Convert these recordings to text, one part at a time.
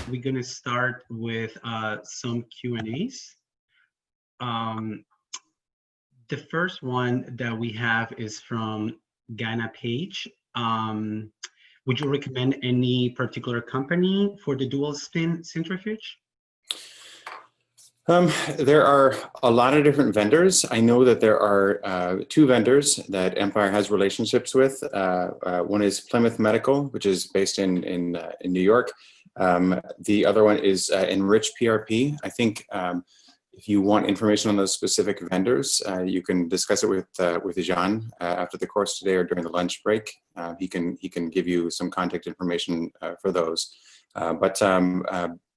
we're going to start with some Q&As. The first one that we have is from Ghana Page. Would you recommend any particular company for the dual spin centrifuge? There are a lot of different vendors. I know that there are two vendors that Empire has relationships with. One is Plymouth Medical, which is based in New York. The other one is Enrich PRP. I think if you want information on those specific vendors, you can discuss it with Jean after the course today or during the lunch break. He can give you some contact information for those.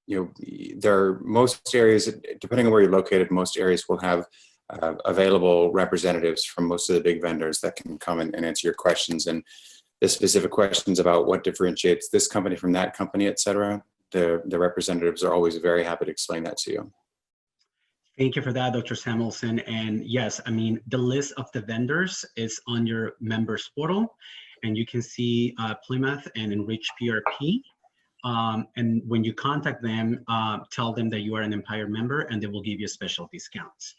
You know, there are most areas, depending on where you're located, most areas will have available representatives from most of the big vendors that can come and answer your questions. And the specific questions about what differentiates this company from that company, et cetera, the representatives are always very happy to explain that to you. Thank you for that, Dr. Samuelson. And yes, I mean, the list of the vendors is on your members portal, and you can see Plymouth and Enrich PRP. And when you contact them, tell them that you are an Empire member and they will give you special discounts.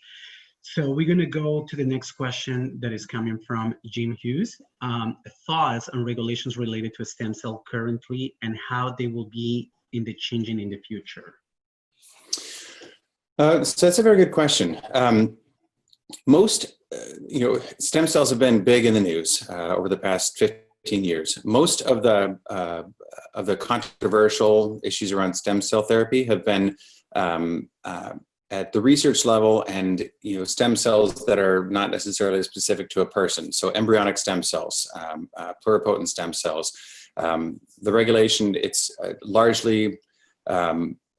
So we're gonna go to the next question that is coming from Jim Hughes. Thoughts on regulations related to stem cell currently and how they will be changing in the future? So that's a very good question. Most, stem cells have been big in the news over the past 15 years. Most of the controversial issues around stem cell therapy have been at the research level, and stem cells that are not necessarily specific to a person. So embryonic stem cells, pluripotent stem cells. The regulation, it's largely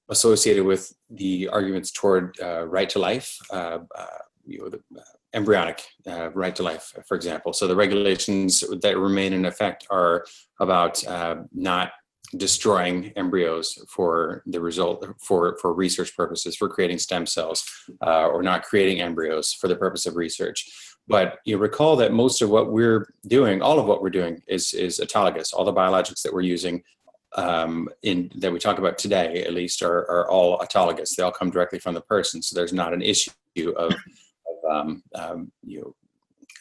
associated with the arguments toward right to life, the embryonic right to life, for example. So the regulations that remain in effect are about not destroying embryos for the result, for research purposes, for creating stem cells, or not creating embryos for the purpose of research. But you recall that most of what we're doing, all of what we're doing is autologous. All the biologics that we're using that we talk about today, at least, are all autologous. They all come directly from the person. So there's not an issue of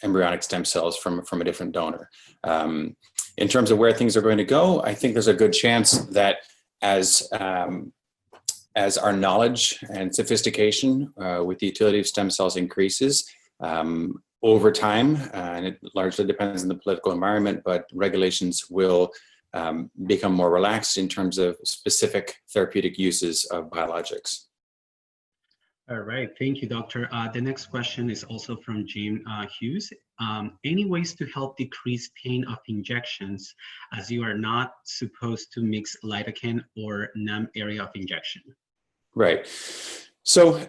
embryonic stem cells from a different donor. In terms of where things are going to go, I think there's a good chance that as our knowledge and sophistication with the utility of stem cells increases over time, and it largely depends on the political environment, but regulations will become more relaxed in terms of specific therapeutic uses of biologics. All right, thank you, Doctor. The next question is also from Jim Hughes. Any ways to help decrease pain of injections, as you are not supposed to mix lidocaine or numb area of injection? Right. So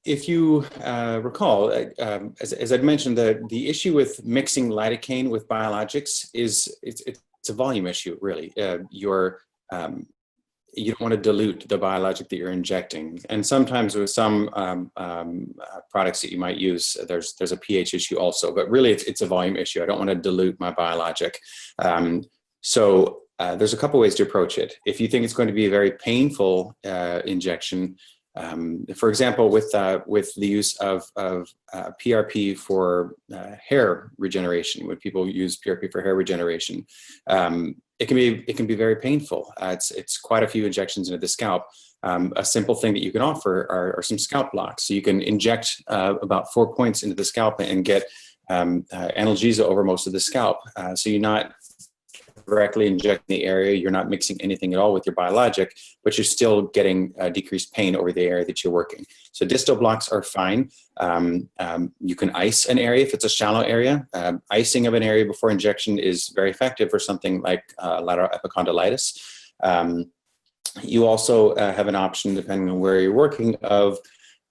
if you recall, as I'd mentioned, the issue with mixing lidocaine with biologics is it's a volume issue, really. You don't want to dilute the biologic that you're injecting. And sometimes with some products that you might use, there's a pH issue also, but really it's a volume issue. I don't want to dilute my biologic. So there's a couple ways to approach it. If you think it's going to be a very painful injection, for example, with the use of PRP for hair regeneration, when people use PRP for hair regeneration, it can be very painful. It's quite a few injections into the scalp. A simple thing that you can offer are some scalp blocks. So you can inject about 4 points into the scalp and get analgesia over most of the scalp. So you're not directly injecting the area, you're not mixing anything at all with your biologic, but you're still getting decreased pain over the area that you're working. So distal blocks are fine. You can ice an area if it's a shallow area. Icing of an area before injection is very effective for something like lateral epicondylitis. You also have an option, depending on where you're working, of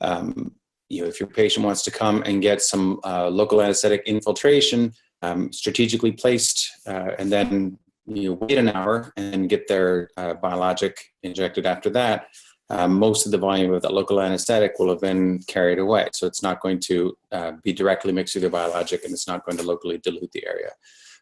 if your patient wants to come and get some local anesthetic infiltration, strategically placed, and then wait an hour and get their biologic injected after that. most of the volume of that local anesthetic will have been carried away. So it's not going to be directly mixed with your biologic, and it's not going to locally dilute the area.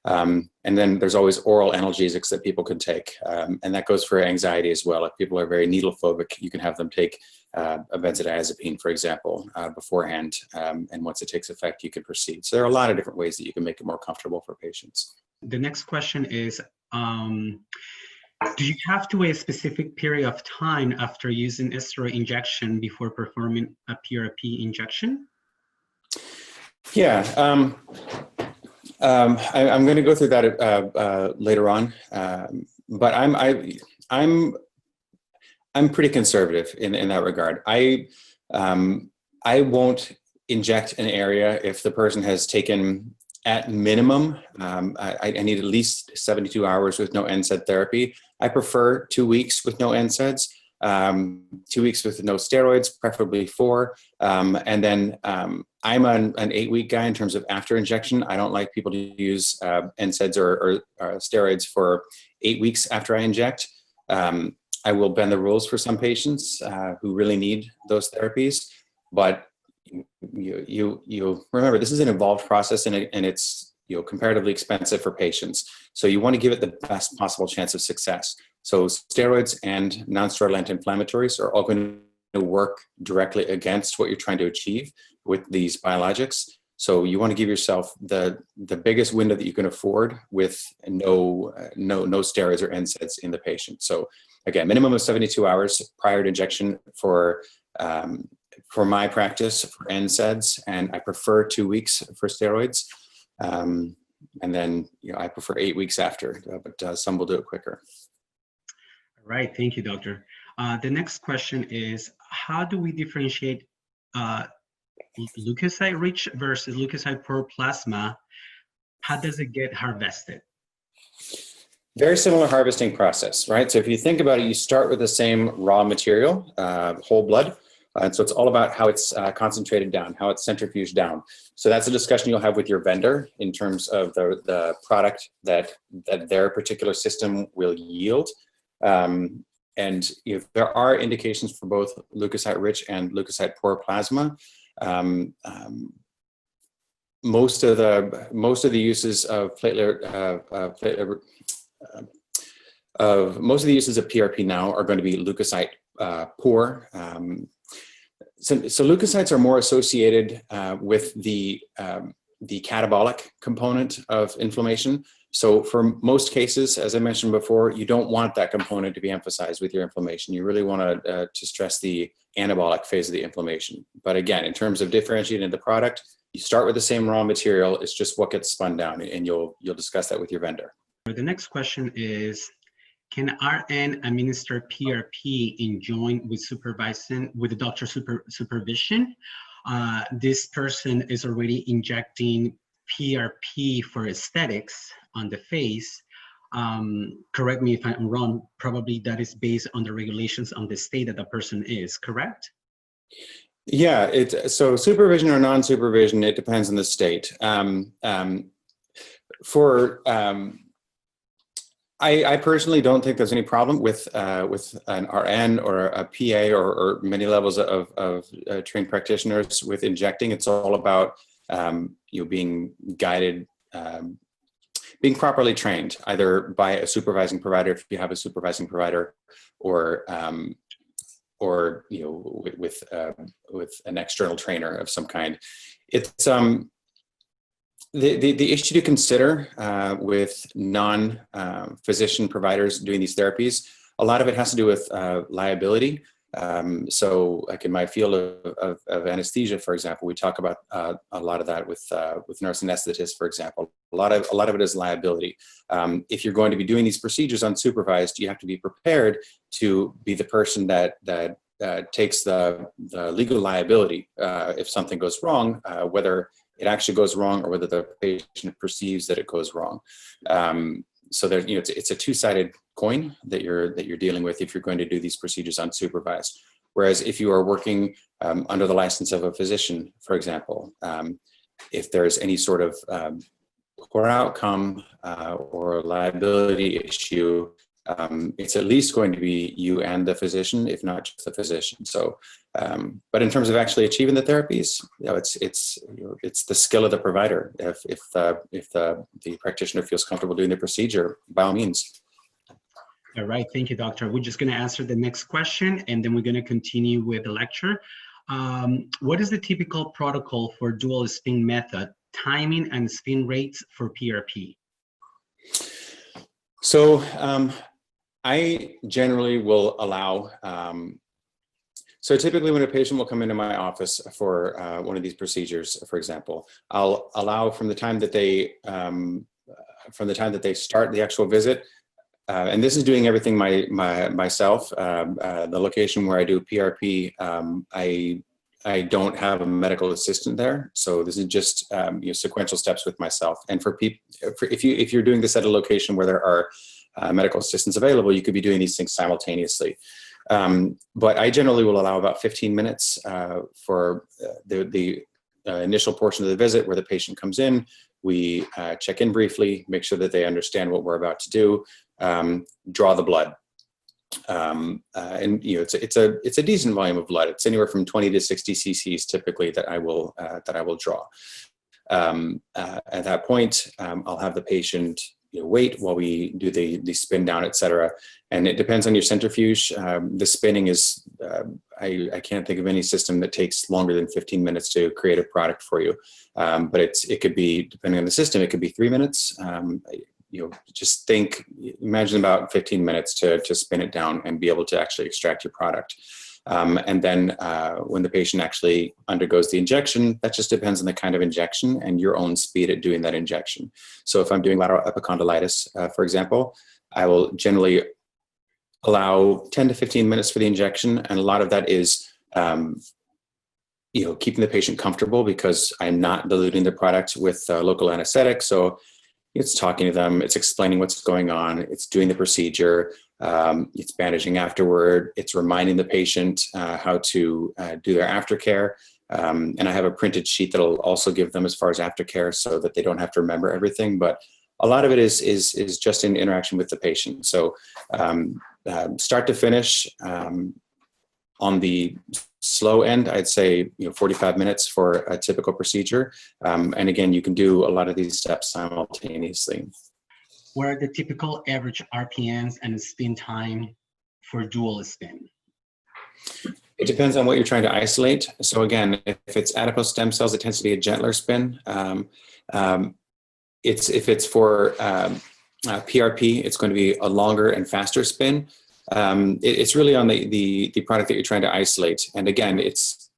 And then there's always oral analgesics that people can take. And that goes for anxiety as well. If people are very needle phobic, you can have them take a benzodiazepine, for example, beforehand. And once it takes effect, you can proceed. So there are a lot of different ways that you can make it more comfortable for patients. The next question is, do you have to wait a specific period of time after using steroid injection before performing a PRP injection? Yeah, I'm going to go through that later on, but I'm pretty conservative in that regard. I won't inject an area if the person has taken, at minimum, I need at least 72 hours with no NSAID therapy. I prefer 2 weeks with no NSAIDs, 2 weeks with no steroids, preferably 4. And then I'm an 8-week guy in terms of after injection. I don't like people to use NSAIDs or steroids for 8 weeks after I inject. I will bend the rules for some patients who really need those therapies, but you remember, this is an involved process, and it's comparatively expensive for patients. So you want to give it the best possible chance of success. So steroids and non-steroidal anti-inflammatories are all going to work directly against what you're trying to achieve with these biologics. So you want to give yourself the biggest window that you can afford with no steroids or NSAIDs in the patient. So again, minimum of 72 hours prior to injection for my practice for NSAIDs, and I prefer 2 weeks for steroids. And then I prefer 8 weeks after, but some will do it quicker. All right, thank you, doctor. The next question is, how do we differentiate leukocyte-rich versus leukocyte-poor plasma? How does it get harvested? Very similar harvesting process, right? So if you think about it, you start with the same raw material, whole blood. And so it's all about how it's concentrated down, how it's centrifuged down. So that's a discussion you'll have with your vendor in terms of the product that their particular system will yield. And there are indications for both leukocyte-rich and leukocyte-poor plasma. Most of the uses of most of the uses of PRP now are going to be leukocyte poor. So leukocytes are more associated with the catabolic component of inflammation. So for most cases, as I mentioned before, you don't want that component to be emphasized with your inflammation. You really want to stress the anabolic phase of the inflammation. But again, in terms of differentiating the product, you start with the same raw material. It's just what gets spun down, and you'll discuss that with your vendor. The next question is, can RN administer PRP in joint with the doctor's supervision? This person is already injecting PRP for aesthetics on the face. Correct me if I'm wrong, probably that is based on the regulations on the state that the person is, correct? Yeah, so supervision or non-supervision, it depends on the state. I personally don't think there's any problem with an RN or a PA or many levels of trained practitioners with injecting. It's all about being guided, being properly trained, either by a supervising provider if you have a supervising provider, or with an external trainer of some kind. It's the issue to consider with non-physician providers doing these therapies, a lot of it has to do with liability. So like in my field of anesthesia, for example, we talk about a lot of that with nurse anesthetists, for example. A lot of it is liability. If you're going to be doing these procedures unsupervised, you have to be prepared to be the person that takes the legal liability if something goes wrong, whether it actually goes wrong or whether the patient perceives that it goes wrong. So there, it's a two-sided coin that you're dealing with if you're going to do these procedures unsupervised. Whereas if you are working under the license of a physician, for example, if there's any sort of poor outcome or liability issue, it's at least going to be you and the physician, if not just the physician. So, but in terms of actually achieving the therapies, it's the skill of the provider. If the practitioner feels comfortable doing the procedure, by all means. All right, thank you, doctor. We're just going to answer the next question, and then we're going to continue with the lecture. What is the typical protocol for dual spin method, timing and spin rates for PRP? So I generally will allow, so typically when a patient will come into my office for one of these procedures, for example, I'll allow from the time that they start the actual visit, and this is doing everything myself. The location where I do PRP, I don't have a medical assistant there, so this is just sequential steps with myself. And for people, if you're doing this at a location where there are medical assistants available, you could be doing these things simultaneously. But I generally will allow about 15 minutes for the initial portion of the visit where the patient comes in. We check in briefly, make sure that they understand what we're about to do, draw the blood. And it's a decent volume of blood. It's anywhere from 20 to 60 cc's typically that I will draw. At that point, I'll have the patient wait while we do the spin down, etc. And it depends on your centrifuge. The spinning is I can't think of any system that takes longer than 15 minutes to create a product for you. But it could be, depending on the system, it could be 3 minutes. Just imagine about 15 minutes to spin it down and be able to actually extract your product. And then when the patient actually undergoes the injection, that just depends on the kind of injection and your own speed at doing that injection. So if I'm doing lateral epicondylitis, for example, I will generally allow 10 to 15 minutes for the injection. And a lot of that is keeping the patient comfortable, because I'm not diluting the product with local anesthetic. So it's talking to them, it's explaining what's going on, it's doing the procedure, it's bandaging afterward, it's reminding the patient how to do their aftercare. And I have a printed sheet that'll also give them as far as aftercare so that they don't have to remember everything. But a lot of it is just in interaction with the patient. So start to finish, on the slow end, I'd say 45 minutes for a typical procedure. And again, you can do a lot of these steps simultaneously. What are the typical average RPMs and spin time for dual spin? It depends on what you're trying to isolate. So again, if it's adipose stem cells, it tends to be a gentler spin. If it's for PRP, it's going to be a longer and faster spin. It's really on the product that you're trying to isolate. And again,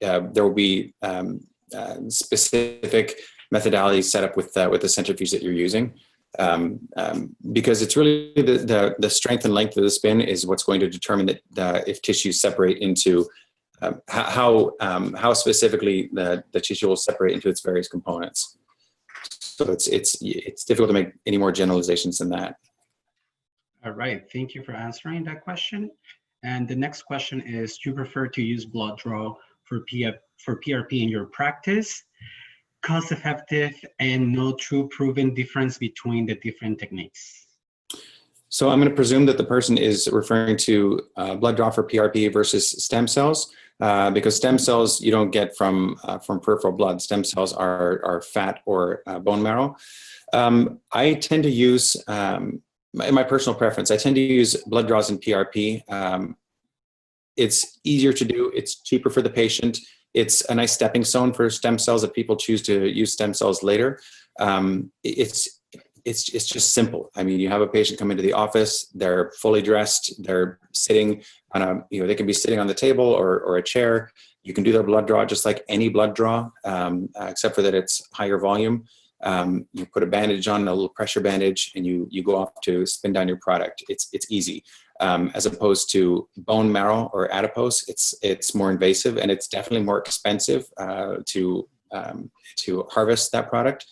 there will be specific methodologies set up with the centrifuge that you're using, because it's really the strength and length of the spin is what's going to determine that if tissues separate into how specifically the tissue will separate into its various components. So it's difficult to make any more generalizations than that. All right, thank you for answering that question. And the next question is, do you prefer to use blood draw for PRP in your practice? Cost effective and no true proven difference between the different techniques? So I'm going to presume that the person is referring to blood draw for PRP versus stem cells, because stem cells you don't get from peripheral blood. Stem cells are fat or bone marrow. I tend to use, my personal preference, I tend to use blood draws in PRP. It's easier to do. It's cheaper for the patient. It's a nice stepping stone for stem cells if people choose to use stem cells later. It's just simple. I mean, you have a patient come into the office, they're fully dressed, they're sitting on they can be sitting on the table or a chair. You can do their blood draw just like any blood draw, except for that it's higher volume. You put a bandage on, a little pressure bandage, and you go off to spin down your product. It's easy. As opposed to bone marrow or adipose, it's more invasive and it's definitely more expensive to harvest that product.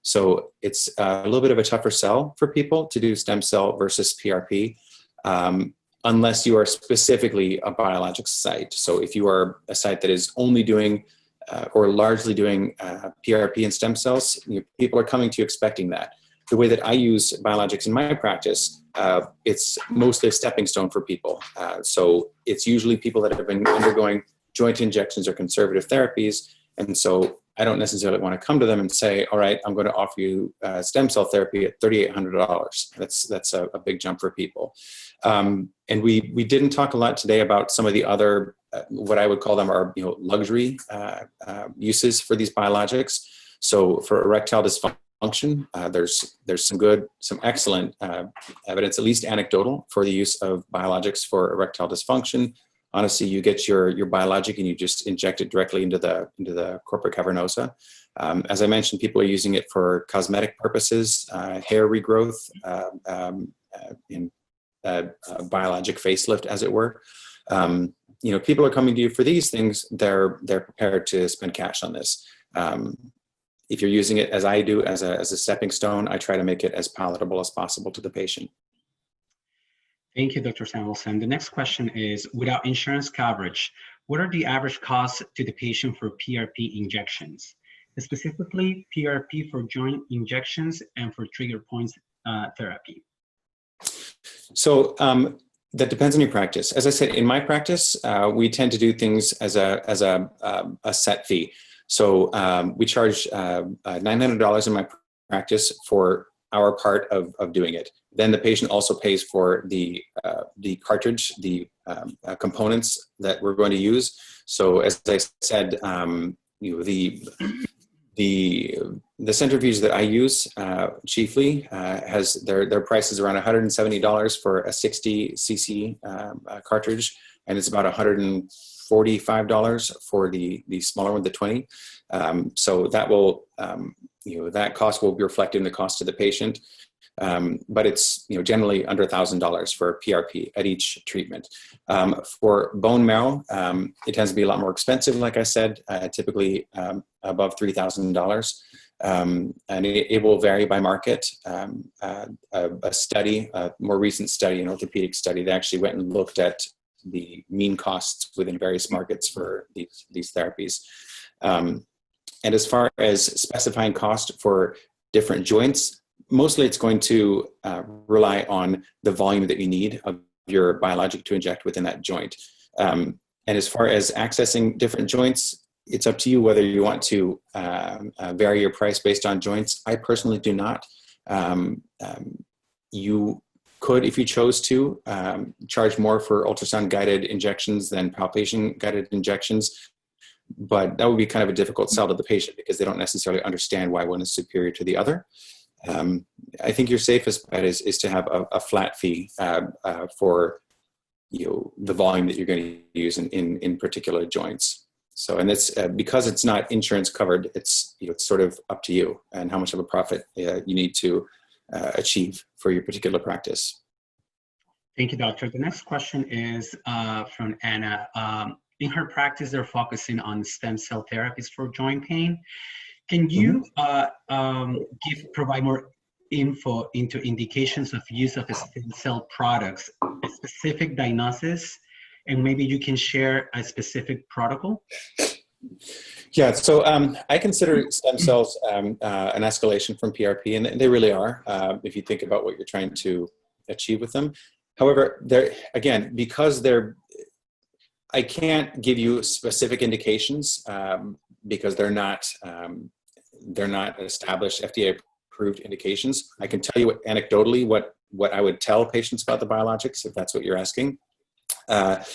So it's a little bit of a tougher sell for people to do stem cell versus PRP, unless you are specifically a biologics site. So if you are a site that is only doing or largely doing PRP and stem cells, people are coming to you expecting that. the way that I use biologics in my practice, it's mostly a stepping stone for people. So it's usually people that have been undergoing joint injections or conservative therapies. And so I don't necessarily want to come to them and say, all right, I'm going to offer you stem cell therapy at $3,800. That's a big jump for people. And we didn't talk a lot today about some of the other, what I would call them are, luxury uses for these biologics. So for erectile dysfunction, there's some excellent evidence, at least anecdotal, for the use of biologics for erectile dysfunction. Honestly, you get your biologic and you just inject it directly into the corpora cavernosa. As I mentioned, people are using it for cosmetic purposes, hair regrowth, in biologic facelift, as it were. People are coming to you for these things. They're prepared to spend cash on this. If you're using it as I do, as a stepping stone, I try to make it as palatable as possible to the patient. Thank you, Dr. Samuelson. The next question is, without insurance coverage, what are the average costs to the patient for PRP injections? Specifically, PRP for joint injections and for trigger points therapy. So that depends on your practice. As I said, in my practice, we tend to do things as a set fee. So we charge $900 in my practice for our part of doing it. Then the patient also pays for the cartridge, the components that we're going to use. So as I said, the centrifuge that I use chiefly has their price is around $170 for a 60 cc cartridge, and it's about $145 for the smaller one, the 20. So that will that cost will be reflected in the cost to the patient. But it's generally under $1,000 for PRP at each treatment. For bone marrow, it tends to be a lot more expensive. Like I said, typically above $3,000, and it will vary by market. A study, a more recent study, an orthopedic study, they actually went and looked at the mean costs within various markets for these therapies. And as far as specifying cost for different joints, mostly it's going to rely on the volume that you need of your biologic to inject within that joint. And as far as accessing different joints, it's up to you whether you want to vary your price based on joints. I personally do not. You could, if you chose to, charge more for ultrasound-guided injections than palpation-guided injections, but that would be kind of a difficult sell to the patient because they don't necessarily understand why one is superior to the other. I think your safest bet is to have a flat fee for the volume that you're going to use in particular joints. So, and it's because it's not insurance covered, it's sort of up to you and how much of a profit you need to achieve for your particular practice. Thank you, doctor. The next question is from Anna. In her practice, they're focusing on stem cell therapies for joint pain. Can you provide more info into indications of use of stem cell products, a specific diagnosis, and maybe you can share a specific protocol? Yeah, so I consider stem cells an escalation from PRP, and they really are, if you think about what you're trying to achieve with them. However, again, because I can't give you specific indications because they're not established FDA-approved indications. I can tell you anecdotally what I would tell patients about the biologics, if that's what you're asking. I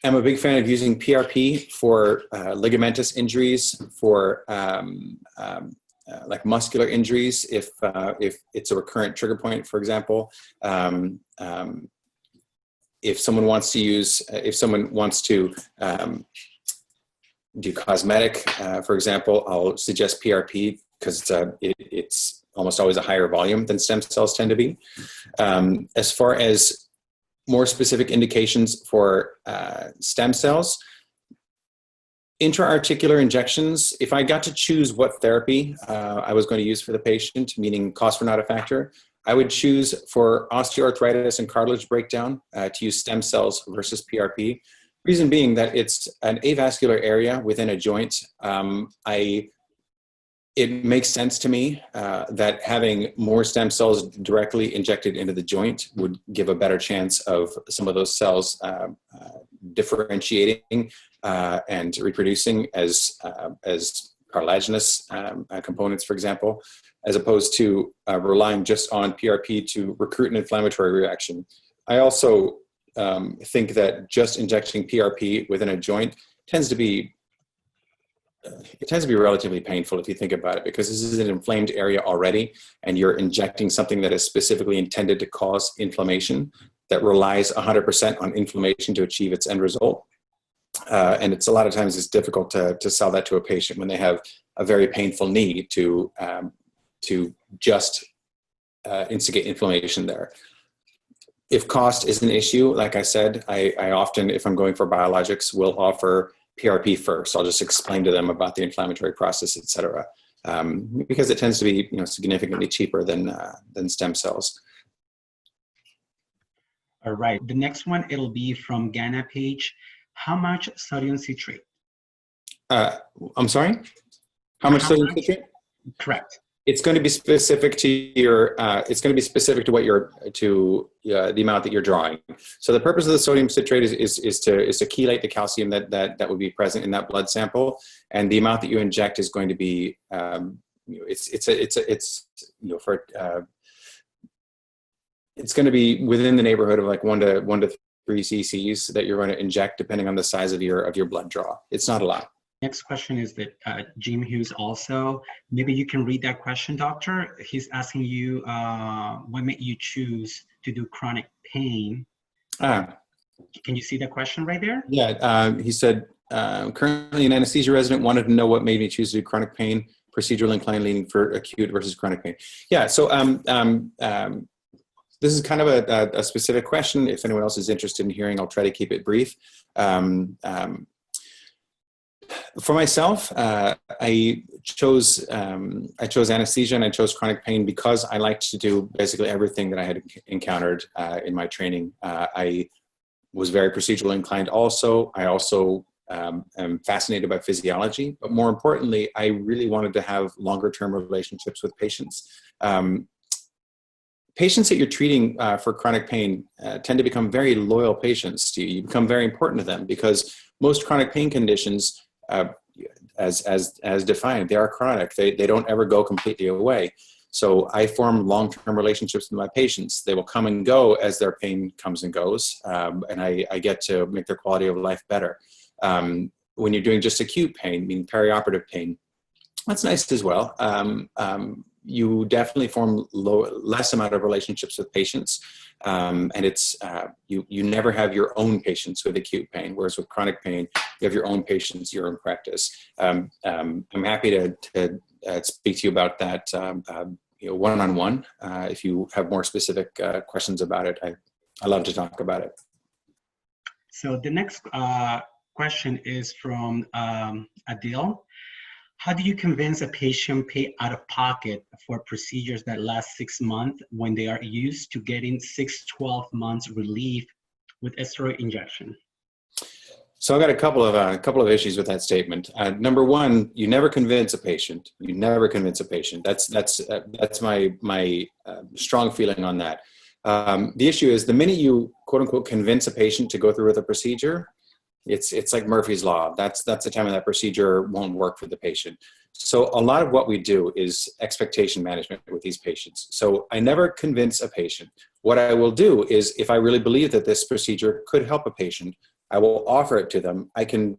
am a big fan of using PRP for ligamentous injuries, for like muscular injuries, if it's a recurrent trigger point, for example. If someone wants to do cosmetic, for example, I'll suggest PRP because it's almost always a higher volume than stem cells tend to be. As far as more specific indications for stem cells, intra-articular injections, if I got to choose what therapy I was going to use for the patient, meaning cost were not a factor, I would choose for osteoarthritis and cartilage breakdown to use stem cells versus PRP. Reason being that it's an avascular area within a joint. it makes sense to me that having more stem cells directly injected into the joint would give a better chance of some of those cells differentiating and reproducing as cartilaginous components, for example, as opposed to relying just on PRP to recruit an inflammatory reaction. I also think that just injecting PRP within a joint tends to be relatively painful if you think about it, because this is an inflamed area already, and you're injecting something that is specifically intended to cause inflammation that relies 100% on inflammation to achieve its end result. And it's a lot of times it's difficult to sell that to a patient when they have a very painful need to just instigate inflammation there. If cost is an issue, like I said, I often, if I'm going for biologics, will offer PRP first. I'll just explain to them about the inflammatory process, et cetera, because it tends to be significantly cheaper than stem cells. All right. The next one, it'll be from Ghana page. How much sodium citrate? I'm sorry? How much sodium citrate? Correct. It's going to be specific to your. It's going to be specific to what the amount that you're drawing. So the purpose of the sodium citrate is to chelate the calcium that would be present in that blood sample, and the amount that you inject is going to be. It's going to be within the neighborhood of like 1 to 3 cc's that you're going to inject, depending on the size of your blood draw. It's not a lot. Next question is that Jim Hughes also. Maybe you can read that question, doctor. He's asking you, what made you choose to do chronic pain? Can you see the question right there? Yeah, he said, currently an anesthesia resident, wanted to know what made me choose to do chronic pain, procedural incline leaning for acute versus chronic pain. Yeah, so this is kind of a specific question. If anyone else is interested in hearing, I'll try to keep it brief. For myself, I chose anesthesia and I chose chronic pain because I liked to do basically everything that I had encountered in my training. I was very procedural inclined also. I also am fascinated by physiology, but more importantly, I really wanted to have longer term relationships with patients. Patients that you're treating for chronic pain tend to become very loyal patients to you. You become very important to them because most chronic pain conditions, as defined, they are chronic. They don't ever go completely away. So I form long-term relationships with my patients. They will come and go as their pain comes and goes, and I get to make their quality of life better. When you're doing just acute pain, meaning perioperative pain, that's nice as well. You definitely form less amount of relationships with patients, and it's you never have your own patients with acute pain, whereas with chronic pain, you have your own patients, your own practice. I'm happy to speak to you about that one-on-one. If you have more specific questions about it, I love to talk about it. So the next question is from Adil. How do you convince a patient pay out of pocket for procedures that last 6 months when they are used to getting 6-12 months relief with a steroid injection? So I've got a couple of issues with that statement. Number one, you never convince a patient. You never convince a patient. That's my strong feeling on that. The issue is the minute you quote unquote convince a patient to go through with a procedure, it's like Murphy's Law. That's the time when that procedure won't work for the patient. So a lot of what we do is expectation management with these patients. So I never convince a patient. What I will do is if I really believe that this procedure could help a patient, I will offer it to them. I can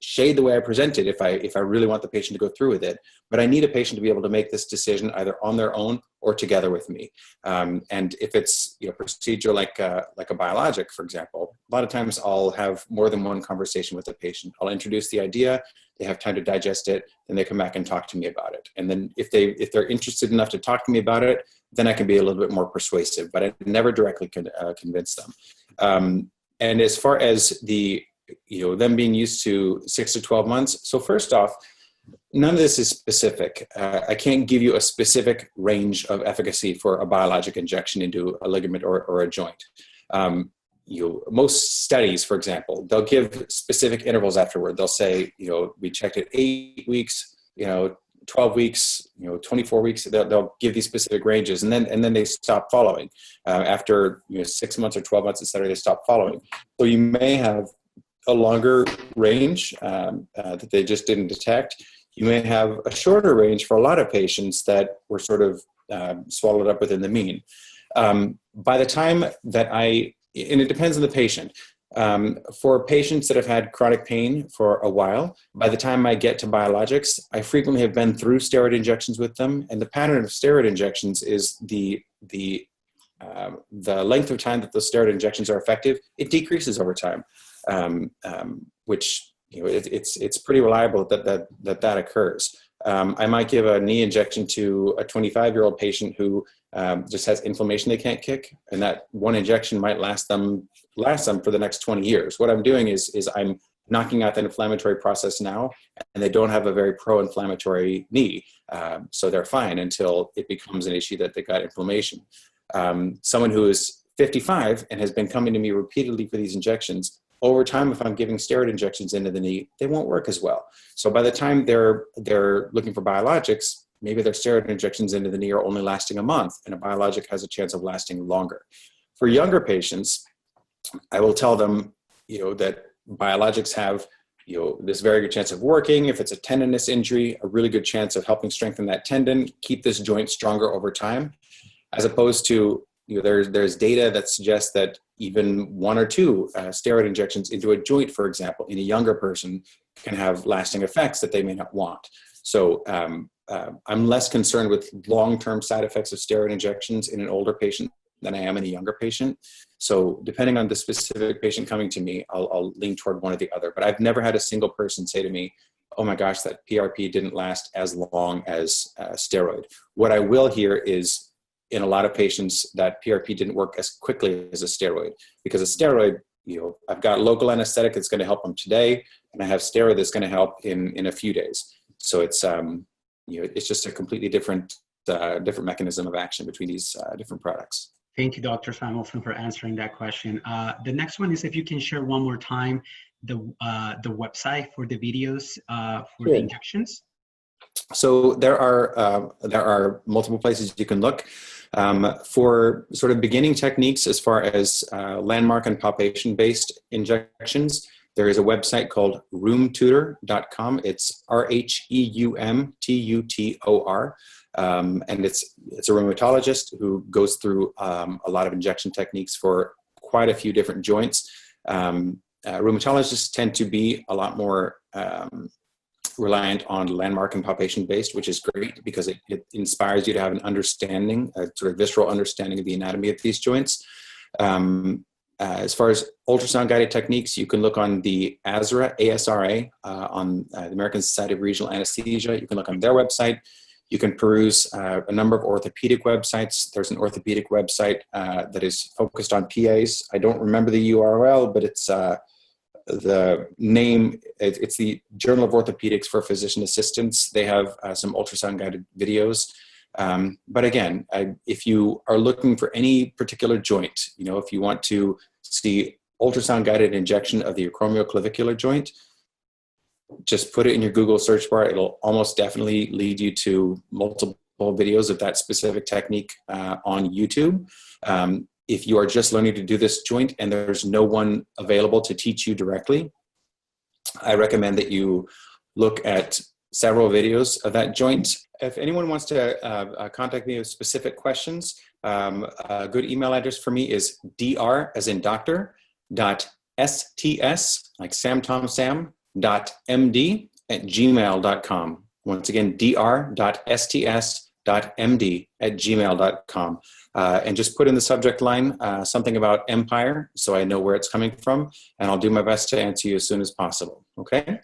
shade the way I present it if I really want the patient to go through with it. But I need a patient to be able to make this decision either on their own or together with me. And if it's a procedure like a biologic, for example, a lot of times I'll have more than one conversation with the patient. I'll introduce the idea, they have time to digest it, then they come back and talk to me about it. And then if they're interested enough to talk to me about it, then I can be a little bit more persuasive, but I never directly convince them. And as far as them being used to 6 to 12 months. So first off, none of this is specific. I can't give you a specific range of efficacy for a biologic injection into a ligament or a joint. Most studies, for example, they'll give specific intervals afterward. They'll say, we checked at 8 weeks, 12 weeks, 24 weeks, they'll give these specific ranges, and then they stop following. After 6 months or 12 months, et cetera, they stop following. So you may have a longer range that they just didn't detect. You may have a shorter range for a lot of patients that were sort of swallowed up within the mean. By the time that and it depends on the patient. For patients that have had chronic pain for a while, by the time I get to biologics, I frequently have been through steroid injections with them, and the pattern of steroid injections is the length of time that those steroid injections are effective, it decreases over time, which it's pretty reliable that occurs. I might give a knee injection to a 25-year-old patient who just has inflammation they can't kick, and that one injection might last them for the next 20 years. What I'm doing is I'm knocking out that inflammatory process now, and they don't have a very pro-inflammatory knee, so they're fine until it becomes an issue that they got inflammation. Someone who is 55 and has been coming to me repeatedly for these injections, over time, if I'm giving steroid injections into the knee, they won't work as well. So by the time they're looking for biologics, maybe their steroid injections into the knee are only lasting a month, and a biologic has a chance of lasting longer. For younger patients, I will tell them, that biologics have, this very good chance of working. If it's a tendinous injury, a really good chance of helping strengthen that tendon, keep this joint stronger over time, as opposed to, there's data that suggests that even 1 or 2 steroid injections into a joint, for example, in a younger person can have lasting effects that they may not want. So I'm less concerned with long-term side effects of steroid injections in an older patient than I am in a younger patient. So depending on the specific patient coming to me, I'll lean toward one or the other. But I've never had a single person say to me, oh my gosh, that PRP didn't last as long as steroid. What I will hear is, in a lot of patients, that PRP didn't work as quickly as a steroid, because a steroid, I've got local anesthetic that's going to help them today, and I have steroid that's going to help in a few days. So it's it's just a completely different mechanism of action between these different products. Thank you, Dr. Samuelson, for answering that question. The next one is, if you can share one more time the website for the videos for the injections. So there are multiple places you can look for sort of beginning techniques as far as landmark and palpation-based injections. There is a website called rheumtutor.com. It's RHEUMTUTOR. And it's a rheumatologist who goes through a lot of injection techniques for quite a few different joints. Rheumatologists tend to be a lot more reliant on landmark and palpation based, which is great because it inspires you to have an understanding, a sort of visceral understanding of the anatomy of these joints. As far as ultrasound guided techniques, you can look on the ASRA, on the American Society of Regional Anesthesia. You can look on their website. You can peruse a number of orthopedic websites. There's an orthopedic website that is focused on PAs. I don't remember the URL, but it's the name, it's the Journal of Orthopedics for Physician Assistants. They have some ultrasound guided videos. But again, if you are looking for any particular joint, if you want to see ultrasound guided injection of the acromioclavicular joint, just put it in your Google search bar. It'll almost definitely lead you to multiple videos of that specific technique on YouTube. If you are just learning to do this joint and there's no one available to teach you directly, I recommend that you look at several videos of that joint. If anyone wants to contact me with specific questions, a good email address for me is dr, as in doctor, .sts, like Sam Tom Sam, .md@gmail.com. Once again, dr.sts.md@gmail.com. And just put in the subject line something about Empire so I know where it's coming from, and I'll do my best to answer you as soon as possible. Okay?